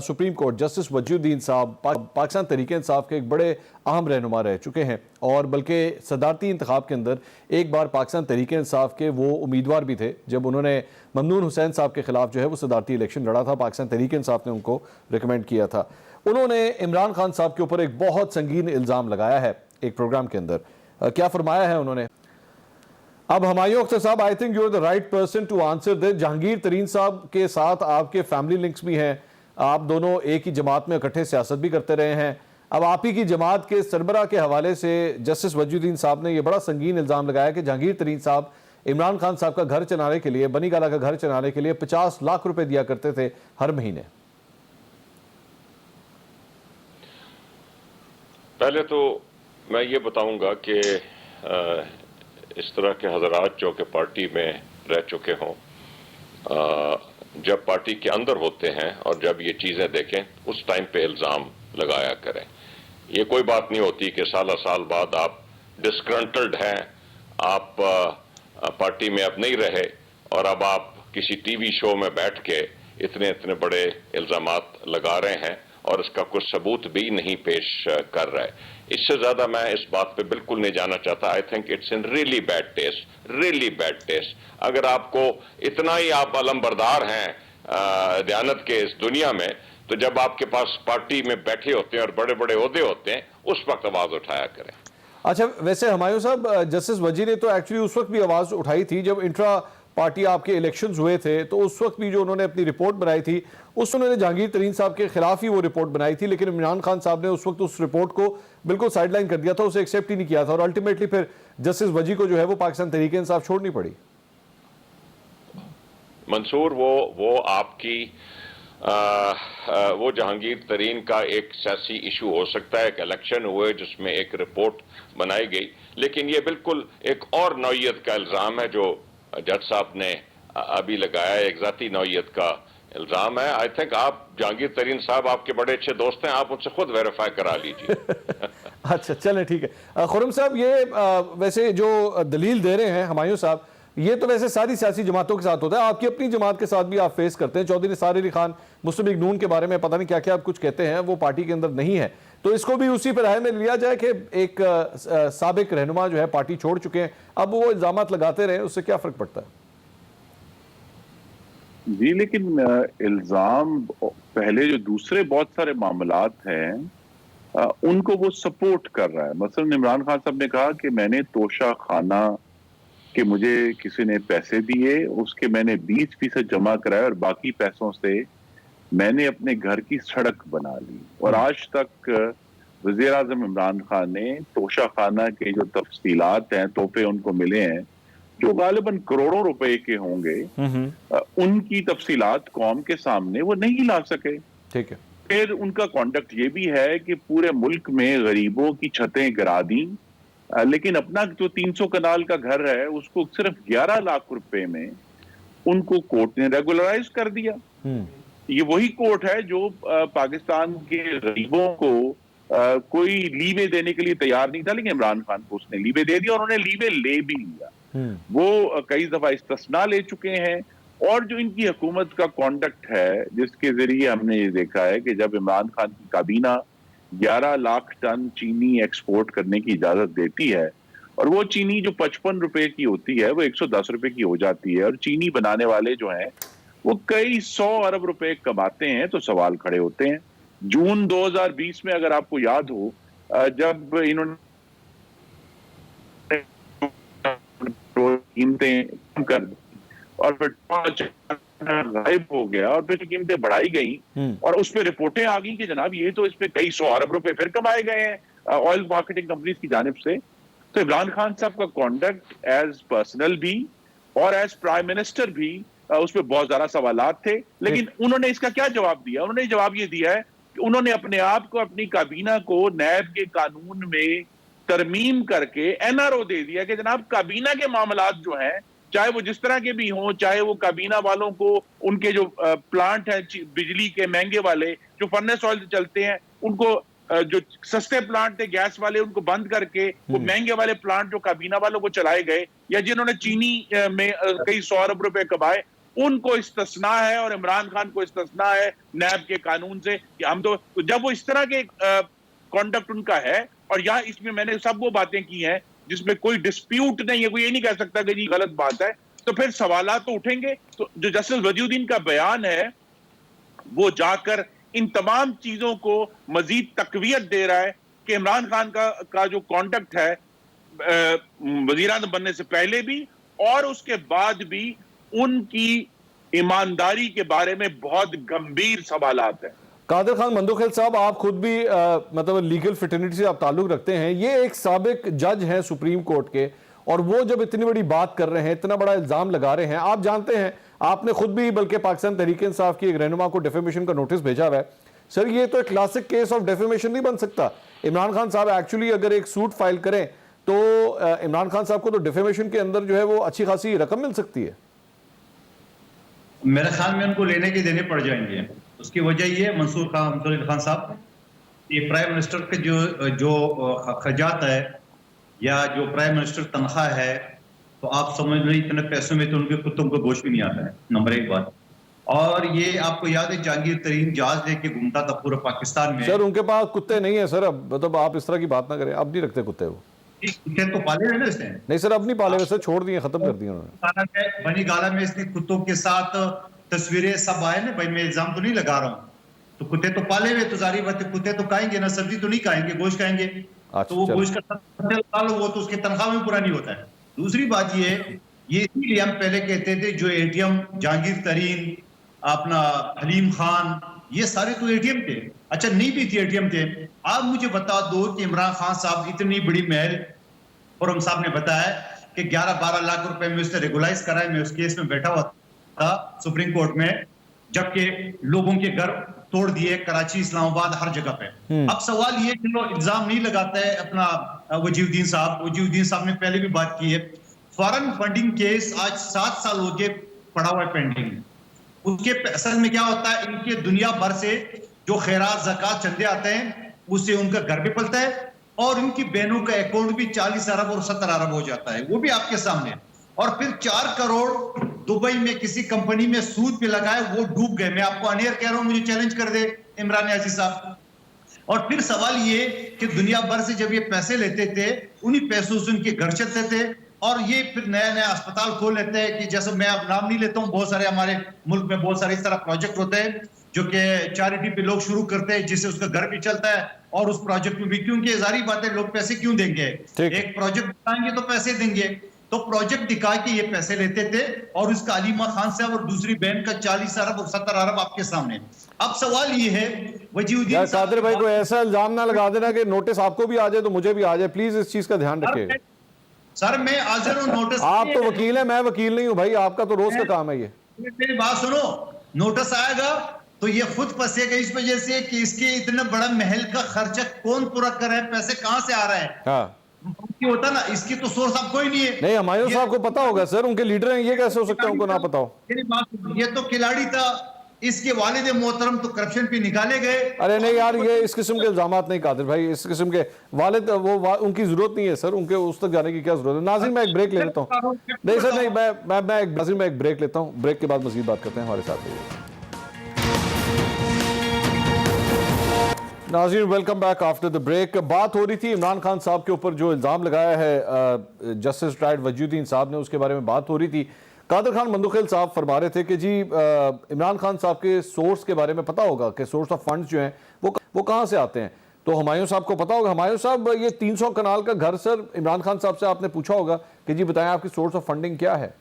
सुप्रीम कोर्ट जस्टिस वजीउद्दीन साहब पाकिस्तान तहरीक इंसाफ के एक बड़े अहम रहनुमा रह चुके हैं और बल्कि सदारती इंतखाब के अंदर एक बार पाकिस्तान तहरीक इंसाफ के वो उम्मीदवार भी थे जब उन्होंने ममनून हुसैन साहब के खिलाफ जो है वो सदारती इलेक्शन लड़ा था। पाकिस्तान तहरीक इंसाफ ने उनको रिकमेंड किया था। उन्होंने इमरान खान साहब के ऊपर एक बहुत संगीन इल्ज़ाम लगाया है एक प्रोग्राम के अंदर। क्या फरमाया है उन्होंने? अब हुमायूं अख्तर साहब, I think you are the right person to answer this. Jahangir Tareen साहब के साथ आपके फैमिली लिंक्स भी हैं, आप दोनों एक ही जमात में इकट्ठे सियासत भी करते रहे हैं। अब आप ही की जमात के सरबरा के हवाले से जस्टिस वजीउद्दीन साहब ने यह बड़ा संगीन इल्ज़ाम लगाया कि जहांगीर तरीन साहब इमरान खान साहब का घर चलाने के लिए, बनी गाला का घर चलाने के लिए 50 लाख रुपए दिया करते थे हर महीने। पहले तो मैं ये बताऊंगा कि इस तरह के हजरात जो कि पार्टी में रह चुके हों, जब पार्टी के अंदर होते हैं और जब ये चीज़ें देखें, उस टाइम पे इल्ज़ाम लगाया करें। ये कोई बात नहीं होती कि साल बाद आप डिस्ग्रंटल्ड हैं, आप पार्टी में अब नहीं रहे और अब आप किसी टीवी शो में बैठ के इतने बड़े इल्ज़ामात लगा रहे हैं और इसका कुछ सबूत भी नहीं पेश कर रहा है। इससे ज्यादा मैं इस बात पे बिल्कुल नहीं जाना चाहता। I think it's in really bad taste, really bad taste. अगर आपको इतना ही आप अलमबरदार हैं दयानत के इस दुनिया में, तो जब आपके पास पार्टी में बैठे होते हैं और बड़े बड़े ओहदे होते हैं, उस वक्त आवाज उठाया करें। अच्छा, वैसे हुमायूं साहब, जस्टिस वजी ने तो एक्चुअली उस वक्त भी आवाज उठाई थी जब इंट्रा पार्टी आपके इलेक्शंस हुए थे, तो उस वक्त भी जो उन्होंने अपनी रिपोर्ट बनाई थी, उस उन्होंने जहांगीर तरीन साहब के खिलाफ ही वो रिपोर्ट बनाई थी, लेकिन इमरान खान साहब ने उस वक्त उस रिपोर्ट को बिल्कुल साइडलाइन कर दिया था, उसे एक्सेप्ट ही नहीं किया था, और अल्टीमेटली फिर जस्टिस वजी को जो है वो पाकिस्तान तहरीक इंसाफ छोड़नी पड़ी। मंसूर, वो आपकी वो जहांगीर तरीन का एक सियासी इशू हो सकता है, एक इलेक्शन हुए जिसमें एक रिपोर्ट बनाई गई, लेकिन ये बिल्कुल एक और नौइयत का इल्जाम है जो जज साहब ने अभी लगाया है, एक जाती नौइयत का इल्जाम है। आई थिंक आप जहांगीर तरीन साहब आपके बड़े अच्छे दोस्त हैं, आप उनसे खुद वेरीफाई करा लीजिए। अच्छा, चलें, ठीक है। खुर्रम साहब, ये वैसे जो दलील दे रहे हैं हुमायूं साहब, ये तो वैसे सारी सियासी जमातों के साथ होता है, आपकी अपनी जमात के साथ भी आप फेस करते हैं। चौधरी निसार अली खान मुस्लिम लीग नून के बारे में पता नहीं क्या क्या आप कुछ कहते हैं, वो पार्टी के अंदर नहीं है, तो इसको भी उसी पर राय में लिया जाए कि एक साबिक रहनुमा जो है पार्टी छोड़ चुके हैं, अब वो इल्जाम लगाते रहे, उससे क्या फर्क पड़ता है? जी, लेकिन इल्जाम पहले जो दूसरे बहुत सारे मामलात हैं उनको वो सपोर्ट कर रहा है। मसलन इमरान खान साहब ने कहा कि मैंने तोशा खाना कि मुझे किसी ने पैसे दिए, उसके मैंने 20% जमा कराए और बाकी पैसों से मैंने अपने घर की सड़क बना ली। और आज तक वज़ीर आज़म इमरान खान ने तोशा खाना के जो तफसीलात हैं, तोहफे उनको मिले हैं जो गालिबन करोड़ों रुपए के होंगे, उनकी तफसीलात कौम के सामने वो नहीं ला सके। ठीक है। फिर उनका कॉन्डक्ट ये भी है कि पूरे मुल्क में गरीबों की छतें गिरा दी, लेकिन अपना जो 300 कनाल का घर है उसको सिर्फ 11 लाख रुपए में उनको कोर्ट ने रेगुलराइज कर दिया। ये वही कोर्ट है जो पाकिस्तान के गरीबों को कोई लीवे देने के लिए तैयार नहीं था, लेकिन इमरान खान को उसने लीवे दे दिया और उन्होंने लीवे ले भी लिया। वो कई दफा इस्तिस्ना ले चुके हैं। और जो इनकी हुकूमत का कॉन्डक्ट है, जिसके जरिए हमने ये देखा है कि जब इमरान खान की काबीना 11 लाख टन चीनी एक्सपोर्ट करने की इजाजत देती है और वो चीनी जो 55 रुपए की होती है वो 110 रुपए की हो जाती है, और चीनी बनाने वाले जो हैं वो कई 100 अरब रुपए कमाते हैं, तो सवाल खड़े होते हैं। जून 2020 में अगर आपको याद हो, जब इन्होंने कीमतें कम कर दी और फिर गायब हो गया और फिर कीमतें बढ़ाई गई और उस पर रिपोर्टें आ गई कि जनाब ये तो इस पे कई 100 अरब रुपए फिर कमाए गए हैं ऑयल मार्केटिंग कंपनीज की जानिब से। तो इमरान खान साहब का कॉन्डक्ट एज पर्सनल भी और एज प्राइम मिनिस्टर भी उस पर बहुत ज्यादा सवालात थे, लेकिन उन्होंने इसका क्या जवाब दिया? उन्होंने जवाब ये दिया है कि उन्होंने अपने आप को, अपनी काबीना को नैब के कानून में तरमीम करके एनआरओ दे दिया कि जनाब काबीना के मामलात जो हैं, चाहे वो जिस तरह के भी हों, चाहे वो काबीना वालों को उनके जो प्लांट हैं बिजली के महंगे वाले जो फर्नेस ऑयल चलते हैं, उनको जो सस्ते प्लांट थे गैस वाले उनको बंद करके वो महंगे वाले प्लांट जो काबीना वालों को चलाए गए या जिन्होंने चीनी में कई 100 अरब रुपए कमाए, उनको इस्तिस्ना है और इमरान खान को इस्तिस्ना है नैब के कानून से कि हम तो जब वो इस तरह के कॉन्डक्ट उनका है, और यहाँ इसमें मैंने सब वो बातें की हैं जिसमें कोई डिस्प्यूट नहीं है, कोई ये नहीं कह सकता कि जी गलत बात है, तो फिर सवालात तो उठेंगे। तो जो जस्टिस वजीउद्दीन का बयान है वो जाकर इन तमाम चीजों को मजीद तकवीयत दे रहा है कि इमरान खान का जो कॉन्डक्ट है वजीर आज़म बनने से पहले भी और उसके बाद भी उनकी ईमानदारी के बारे में बहुत गंभीर सवालात हैं। कादर खान मंदोखेल साहब, आप खुद भी मतलब लीगल फ्रेटर्निटी से आप ताल्लुक रखते हैं, ये एक साबिक जज हैं सुप्रीम कोर्ट के, और वो जब इतनी बड़ी बात कर रहे हैं, इतना बड़ा इल्जाम लगा रहे हैं, आप जानते हैं, आपने खुद भी बल्कि पाकिस्तान तहरीक इंसाफ की एक रहनुमा को डेफेमेशन का नोटिस भेजा हुआ है। सर, ये तो एक क्लासिक केस ऑफ डेफेमेशन नहीं बन सकता? इमरान खान साहब एक्चुअली अगर एक सूट फाइल करें तो इमरान खान साहब को तो डेफेमेशन के अंदर जो है वो अच्छी खासी रकम मिल सकती है। मेरे ख्याल में उनको लेने के देने पड़ जाएंगे। उसकी वजह ये मंसूर खान साहब, ये प्राइम मिनिस्टर के जो खर्चात है या जो प्राइम मिनिस्टर तनख्वाह है, तो आप समझ लो इतने पैसों में तो उनके कुत्तों को गोश्त भी नहीं आता है, नंबर एक बात। और ये आपको याद है जहांगीर तरीन जहाज लेके घूमता था पूरे पाकिस्तान में। सर उनके पास कुत्ते नहीं है सर, अब मतलब आप इस तरह की बात ना करें, अब नहीं रखते कुत्ते वो। कुत्ते तो पाले हुए ना इसने? नहीं सर अब नहीं पाले हुए सर, छोड़ दिए, खत्म कर दिए उन्होंने। बनी गाला में इसने कुत्तों के साथ तस्वीरें सब आए ना भाई, मैं इल्जाम तो नहीं लगा रहा हूँ, तो कुत्ते तो पाले हुए, तो जारी बात है कुत्ते तो खाएंगे ना, सब्जी तो नहीं खाएंगे, गोश्त खाएंगे, तो वो गोश्त का वो तो उसके तनख्वाह में पूरा नहीं होता है। दूसरी बात ये इसीलिए हम पहले कहते थे जो एटीएम जहांगीर तरीन, अपना हलीम खान, ये सारे तो एटीएम थे। अच्छा नहीं भी थे एटीएम थे। आप मुझे बता दो कि इमरान खान साहब इतनी बड़ी महल, और हम साहब ने बताया कि 11-12 लाख रुपए में उसने रेगुलाइज करा है। मैं उस केस में बैठा हुआ था सुप्रीम कोर्ट में, जबकि लोगों के घर तोड़ दिए कराची, इस्लामाबाद, हर जगह पे। अब सवाल ये कि लोग इल्जाम नहीं लगाता है अपना वजीउद्दीन साहब ने पहले भी बात की है, फॉरेन फंडिंग केस आज 7 साल हो गए पड़ा हुआ है पेंडिंग। उसके असल में क्या होता है, इनके दुनिया भर से जो खैरात ज़कात चंदे आते हैं उससे उनका घर भी पलता है, और उनकी बहनों का अकाउंट भी 40 अरब और 70 अरब हो जाता है, वो भी आपके सामने। और फिर 4 करोड़ दुबई में किसी कंपनी में सूद पे लगाए, वो डूब गए। मैं आपको अनियर कह रहा हूं, मुझे चैलेंज कर दे इमरान न्याजी साहब। और फिर सवाल ये कि दुनिया भर से जब ये पैसे लेते थे, उन्हीं पैसों से उनके घर चलते थे, और ये फिर नया नया अस्पताल खोल लेते हैं। कि जैसे मैं अब नाम नहीं लेता हूँ, बहुत सारे हमारे मुल्क में बहुत सारे इस तरह प्रोजेक्ट होते हैं जो कि चैरिटी पे लोग शुरू करते हैं, जिससे उसका घर भी चलता है, और उस प्रोजेक्ट में भी, क्योंकि जारी बात है लोग पैसे क्यों देंगे, एक प्रोजेक्ट दिखाएंगे तो पैसे देंगे, तो प्रोजेक्ट दिखा के ये पैसे लेते थे, और उसका अलीमा खान साहब और दूसरी बहन का 40 अरब और 70 अरब आपके सामने। अब सवाल ये है वजीउद्दीन कादिर भाई को ऐसा इल्जाम ना लगा देना कि नोटिस आपको भी आ जाए तो मुझे भी आ जाए, प्लीज इस चीज का ध्यान रखिएगा। सर मैं हाजिर हूं नोटिस। आप तो वकील है, मैं वकील नहीं हूं भाई, आपका तो रोज का काम है ये। मेरी बात सुनो, नोटिस आएगा तो ये खुद फंसेगा इस वजह से कि इसके इतना बड़ा महल का खर्चा कौन पूरा कर रहा है, पैसे कहां से आ रहा है। हाँ होता ना, इसकी तो सोर्स आप कोई नहीं है। नहीं, हुमायूं साहब को पता होगा सर, उनके लीडर हैं, ये कैसे हो सकता है उनको ना पता हो। ये तो खिलाड़ी था, इसके वालिद मोहतरम तो करप्शन पे निकाले गए। अरे नहीं यार, ये इस किस्म के इल्जामात नहीं कादिर भाई, इस किस्म के वालिद उनकी जरूरत नहीं है सर, उनके उस तक जाने की क्या जरूरत है। नाज़रीन मैं एक ब्रेक ले लेता हूँ। नहीं सर नहीं, मैं एक ब्रेक लेता हूँ, ब्रेक के बाद मजीद बात करते हैं, हमारे साथ रहिए। नाज़रीन welcome back after the break. बात हो रही थी इमरान खान साहब के ऊपर जो इल्ज़ाम लगाया है जस्टिस रिटायर्ड वजीउद्दीन साहब ने, उसके बारे में बात हो रही थी। कादर खान मंदुखेल साहब फरमा रहे थे कि जी इमरान खान साहब के सोर्स के बारे में पता होगा कि सोर्स ऑफ फंड्स जो हैं वो कहाँ से आते हैं, तो हुमायूं साहब को पता होगा। हुमायूं साहब ये 300 कनाल का घर सर इमरान खान साहब से आपने पूछा होगा कि जी बताएं आपकी सोर्स ऑफ फंडिंग क्या है।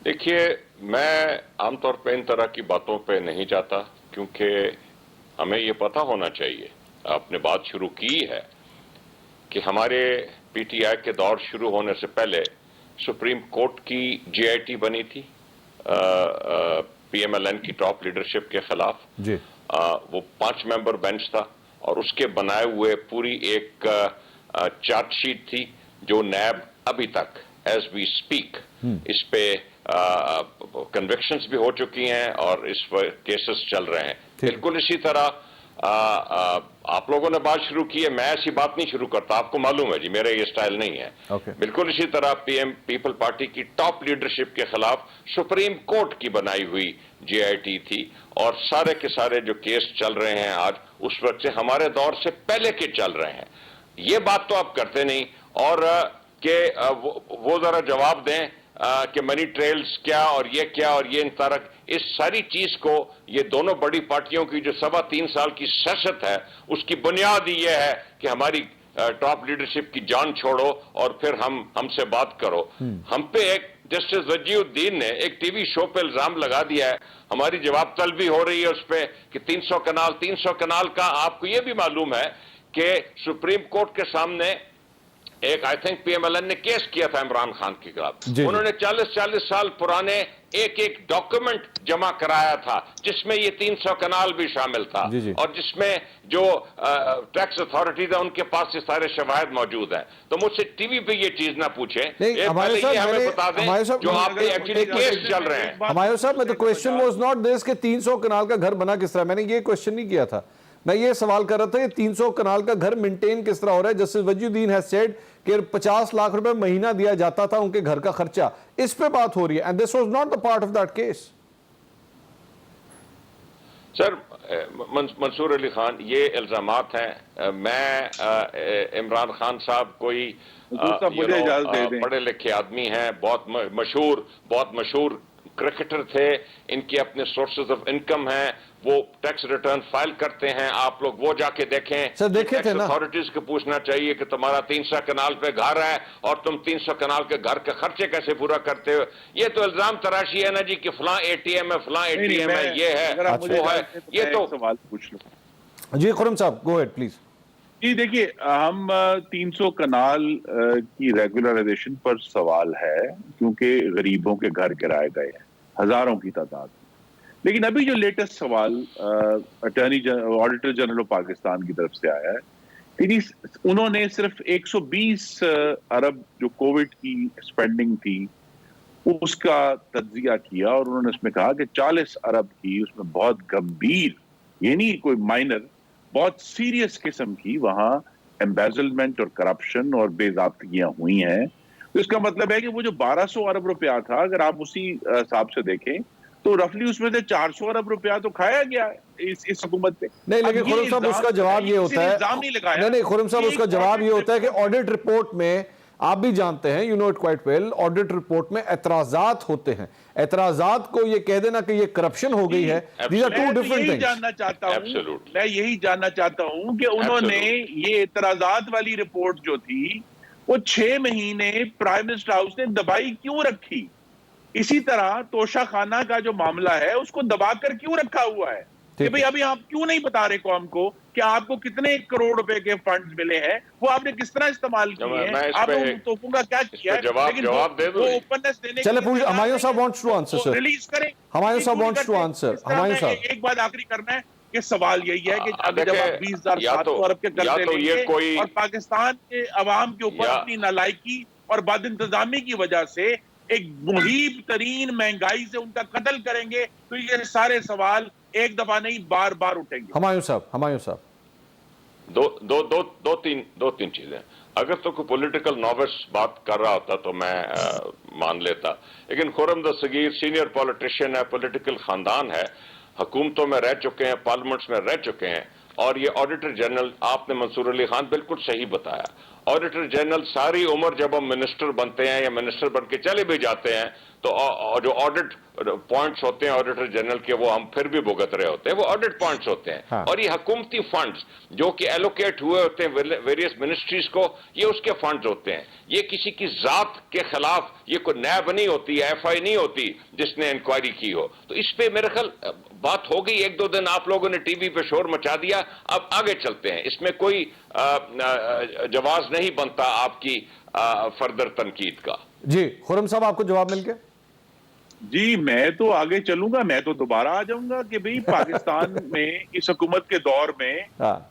देखिए, मैं आमतौर पे इन तरह की बातों पे नहीं जाता, क्योंकि हमें ये पता होना चाहिए, आपने बात शुरू की है कि हमारे पीटीआई के दौर शुरू होने से पहले सुप्रीम कोर्ट की जीआईटी बनी थी पीएमएलएन की टॉप लीडरशिप के खिलाफ जी। वो 5 मेंबर बेंच था, और उसके बनाए हुए पूरी एक चार्जशीट थी जो नैब अभी तक एज वी स्पीक इस पे कन्विक्शंस भी हो चुकी हैं और इस पर केसेस चल रहे हैं। बिल्कुल इसी तरह आप लोगों ने बात शुरू की है, मैं ऐसी बात नहीं शुरू करता, आपको मालूम है जी मेरा ये स्टाइल नहीं है। बिल्कुल इसी तरह पीपल पार्टी की टॉप लीडरशिप के खिलाफ सुप्रीम कोर्ट की बनाई हुई जीआईटी थी, और सारे के सारे जो केस चल रहे हैं आज उस वक्त से हमारे दौर से पहले के चल रहे हैं। ये बात तो आप करते नहीं, और कि वो जरा जवाब दें कि मनी ट्रेल्स क्या और ये इन तरह इस सारी चीज को, ये दोनों बड़ी पार्टियों की जो 3.25 साल की सियासत है उसकी बुनियाद ये है कि हमारी टॉप लीडरशिप की जान छोड़ो और फिर हमसे बात करो। हम पे एक जस्टिस वजीउद्दीन ने एक टीवी शो पे इल्जाम लगा दिया है, हमारी जवाब तलबी हो रही है उस पर कि 300 कनाल का। आपको ये भी मालूम है कि सुप्रीम कोर्ट के सामने एक आई थिंक पीएमएलएन ने केस किया था इमरान खान के खिलाफ, उन्होंने 40 साल पुराने एक डॉक्यूमेंट जमा कराया था जिसमें ये 300 कनाल भी शामिल था, और जिसमें जो टैक्स अथॉरिटी था उनके पास ये सारे शवाहिद मौजूद हैं। तो मुझसे टीवी पे ये चीज ना पूछे, पहले ये हमें बता दें जो आपके एक्चुअली केस चल रहे हैं। हुमायूं साहब, the question was not this कि 300 कनाल का घर बना किस तरह, मैंने ये क्वेश्चन नहीं किया था। मैं ये सवाल कर रहा था, ये 300 कनाल का घर मेंटेन किस तरह हो रहा है? जस्टिस वजीउद्दीन हैज सेड कि 50 लाख रुपए महीना दिया जाता था उनके घर का खर्चा, इस पे बात हो रही है, and this was not the part of that case. Sir, Mansoor Ali Khan, ये इल्जामात हैं। मैं इमरान खान साहब कोई पढ़े लिखे आदमी हैं, बहुत मशहूर क्रिकेटर थे, इनके अपने सोर्सेज ऑफ इनकम हैं, वो टैक्स रिटर्न फाइल करते हैं, आप लोग वो जाके देखें। सर देखे थे ना, अथॉरिटीज को पूछना चाहिए कि तुम्हारा 300 कनाल पे घर है और तुम 300 कनाल के घर के खर्चे कैसे पूरा करते हो? ये तो इल्जाम तराशी है ना जी कि फलां एटीएम है, फलां एटीएम है, ये है वो है। ये तो सवाल पूछ लो जी खुरम साहब, गो अहेड प्लीज। जी देखिए, हम 300 कनाल की रेगुलराइजेशन पर सवाल है क्योंकि गरीबों के घर गिराए गए हैं हजारों की तादाद। लेकिन अभी जो लेटेस्ट सवाल ऑडिटर जनरल ऑफ पाकिस्तान की तरफ से आया है कि जी उन्होंने सिर्फ 120 अरब जो कोविड की स्पेंडिंग थी उसका तज्जिया किया और उन्होंने उसमें कहा कि 40 अरब की उसमें बहुत गंभीर, ये नहीं कोई माइनर, बहुत सीरियस किस्म की वहां एम्बेजलमेंट और करप्शन और बेज़ाब्तियां हुई हैं। तो इसका मतलब है कि वो जो 1200 अरब रुपया था, अगर आप उसी हिसाब से देखें तो रफली उसमें से 400 अरब रुपया तो खाया गया है इस हुकूमत पे। नहीं, लेकिन खुरम साहब उसका जवाब ये होता है, नहीं खुरम साहब उसका जवाब ये होता है कि ऑडिट रिपोर्ट में, आप भी जानते हैं, you know it quite well, audit report में एतराजात होते हैं। एतराजात को ये कह देना कि ये करप्शन हो गई है, these are two different things. मैं यही जानना चाहता हूं कि उन्होंने ये एतराजात वाली रिपोर्ट जो थी वो 6 महीने प्राइम मिनिस्टर हाउस ने दबाई क्यों रखी? इसी तरह तोशा खाना का जो मामला है उसको दबाकर क्यों रखा हुआ है कि भाई अभी आप क्यों नहीं बता रहे कौम को कि आपको कितने करोड़ रुपए के फंड्स मिले हैं, वो आपने किस तरह इस्तेमाल किए हैं, आप तोपों का क्या किया है? लेकिन वो ओपननेस देने चले पूछ, हमायूं साहब wants to answer sir, release करें। हमायूं साहब वांट्स टू आंसर। हमायूं साहब, एक बात आखिरी करना है कि सवाल यही है कि अगर जब आप 20,700 अरब के कर्जे लेंगे और पाकिस्तान के अवाम के ऊपर अपनी नालायकी और बदइंतजामी की वजह से एक मुहीब तरीन महंगाई से उनका कत्ल करेंगे, तो ये सारे सवाल एक दफा नहीं बार बार उठेंगे। हमायूं साहब दो तीन चीजें। अगर तो कोई पॉलिटिकल नॉविस बात कर रहा होता तो मैं मान लेता, लेकिन खुरम दस्तगीर सीनियर पॉलिटिशियन है, पॉलिटिकल खानदान है, हुकूमतों में रह चुके हैं, पार्लियामेंट्स में रह चुके हैं, और ये ऑडिटर जनरल, आपने मंसूर अली खान बिल्कुल सही बताया, ऑडिटर जनरल सारी उम्र जब हम मिनिस्टर बनते हैं या मिनिस्टर बन के चले भी जाते हैं तो जो ऑडिट पॉइंट्स होते हैं ऑडिटर जनरल के, वो हम फिर भी भुगत रहे होते हैं, वो ऑडिट पॉइंट्स होते हैं। हाँ। और ये हुकूमती फंड्स जो कि एलोकेट हुए होते हैं वेरियस मिनिस्ट्रीज को, ये उसके फंड्स होते हैं। ये किसी की जात के खिलाफ ये कोई नैब नहीं होती, एफआई नहीं होती जिसने इंक्वायरी की हो। तो इस पे मेरे ख्याल बात हो गई, 1-2 दिन आप लोगों ने टीवी पे शोर मचा दिया, अब आगे चलते हैं। इसमें कोई जवाब नहीं बनता आपकी फर्दर तनकीद का। जी खुरम साहब, आपको जवाब मिल गया? जी मैं तो आगे चलूंगा, मैं तो दोबारा आ जाऊंगा कि भाई पाकिस्तान में इस हुकूमत के दौर में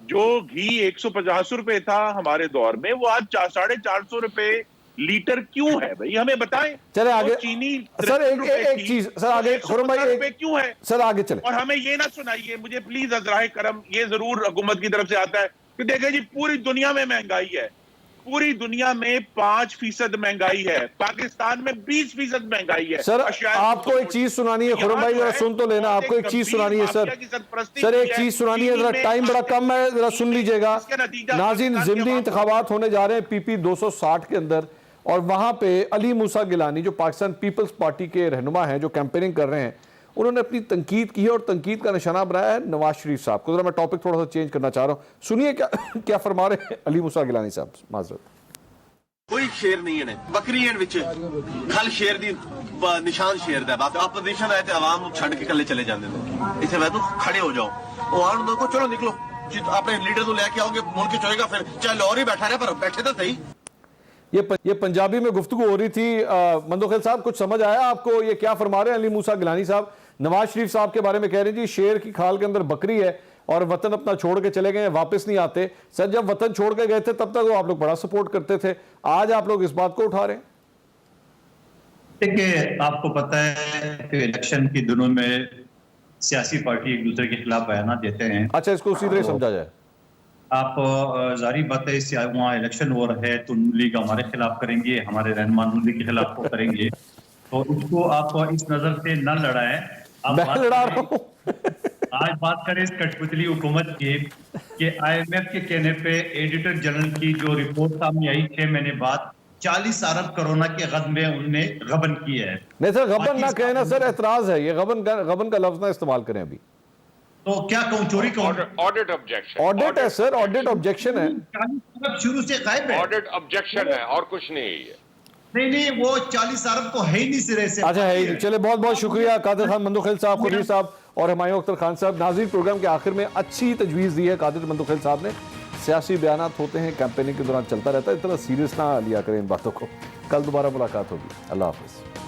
जो घी 150 रुपए था हमारे दौर में, वो आज 450 रुपए लीटर क्यों है? भाई हमें बताएं। चले आगे। चीनी सर एक चीज सर आगे, खुरम भाई क्यों है सर? आगे चले और हमें ये ना सुनाइए मुझे प्लीज, अज़राए करम, ये जरूर हुकूमत की तरफ से आता है कि देखिए जी पूरी दुनिया में महंगाई है, पूरी दुनिया में 5% महंगाई है, पाकिस्तान में 20% महंगाई है। सर आपको एक चीज सुनानी है खुरम भाई, जरा सुन तो लेना, आपको एक चीज सुनानी है सर। सर एक चीज सुनानी है, जरा टाइम बड़ा कम है, जरा सुन लीजिएगा। नाज़रीन, ज़िमनी इंतखाबात होने जा रहे हैं PP 260 के अंदर, और वहां पे अली मूसा गिलानी जो पाकिस्तान पीपल्स पार्टी के रहनुमा हैं, जो कैंपेनिंग कर रहे हैं, उन्होंने अपनी तनकीद की है और तनकीद का निशाना बनाया है नवाज शरीफ साहब को। जरा मैं टॉपिक थोड़ा सा चेंज करना चाह रहा हूं, सुनिए क्या फरमा रहे हैं अली मूसा गिलानी साहब। माजरत, कोई शेर नहीं है, बकरी खल शेर दी निशान शेर दा बात अपोजिशन है, आवाम छड़ के कले चले जाते हैं, इसे वह तो खड़े हो जाओ, को चलो निकलो, अपने लीडर को लेके आओगे, मुल्क चलेगा, फिर चाहे लाहौर ही बैठा रहे पर बैठे तो सही। ये पंजाबी में गुफ्तगू हो रही थी। मंदोखेल साहब, कुछ समझ आया आपको ये क्या फरमा रहे हैं अली मूसा गिलानी साहब? नवाज शरीफ साहब के बारे में कह रहे हैं जी शेर की खाल के अंदर बकरी है और वतन अपना छोड़ के चले गए, वापस नहीं आते। सर जब वतन छोड़ के गए थे तब तक वो आप लोग बड़ा सपोर्ट करते थे, आज आप लोग इस बात को उठा रहे हैं? देखिए, आपको पता है कि इलेक्शन के दिनों में सियासी पार्टी एक दूसरे के खिलाफ बयान देते हैं। अच्छा, इसको उसी तरह समझा जाए। आप जारी बात है, इससे वहाँ इलेक्शन हो रहा है तो नून लीग हमारे खिलाफ करेंगे, हमारे रहनुमा नून लीग के खिलाफ वो करेंगे, तो इसको आप इस नजर से न लड़ाएं। मैं लड़ा रहा हूँ। आज बात करें इस कठपुतली हुकूमत की कि IMF के कहने पे एडिटर जनरल की जो रिपोर्ट सामने आई 6 महीने बाद 40 अरब कोरोना के गद में उनने गबन किया है। नहीं सर, गबन ना कहें ना सर, एतराज है ये, गबन का लफ्ज ना इस्तेमाल करें अभी। तो क्या कहूं, चोरी कहूं? ऑडिट ऑब्जेक्शन, ऑडिट है सर, ऑडिट ऑब्जेक्शन है। 40 अरब शुरू से गायब है। ऑडिट ऑब्जेक्शन है और कुछ नहीं है। नहीं, वो 40 अरब तो है ही नहीं सिरे से। अच्छा है, चले बहुत बहुत शुक्रिया कादिर खान मंदुखिल साहब, खुर्शीद साहब और हुमायूं अख्तर खान साहब। नाज़रीन, प्रोग्राम के आखिर में अच्छी तजवीज़ दी है कादिर मंदुखिल साहब ने। सियासी बयानात होते हैं, कैंपेनिंग के दौरान चलता रहता है, इतना सीरियस ना लिया करें इन बातों को। कल दोबारा मुलाकात होगी। अल्लाह हाफ़िज़।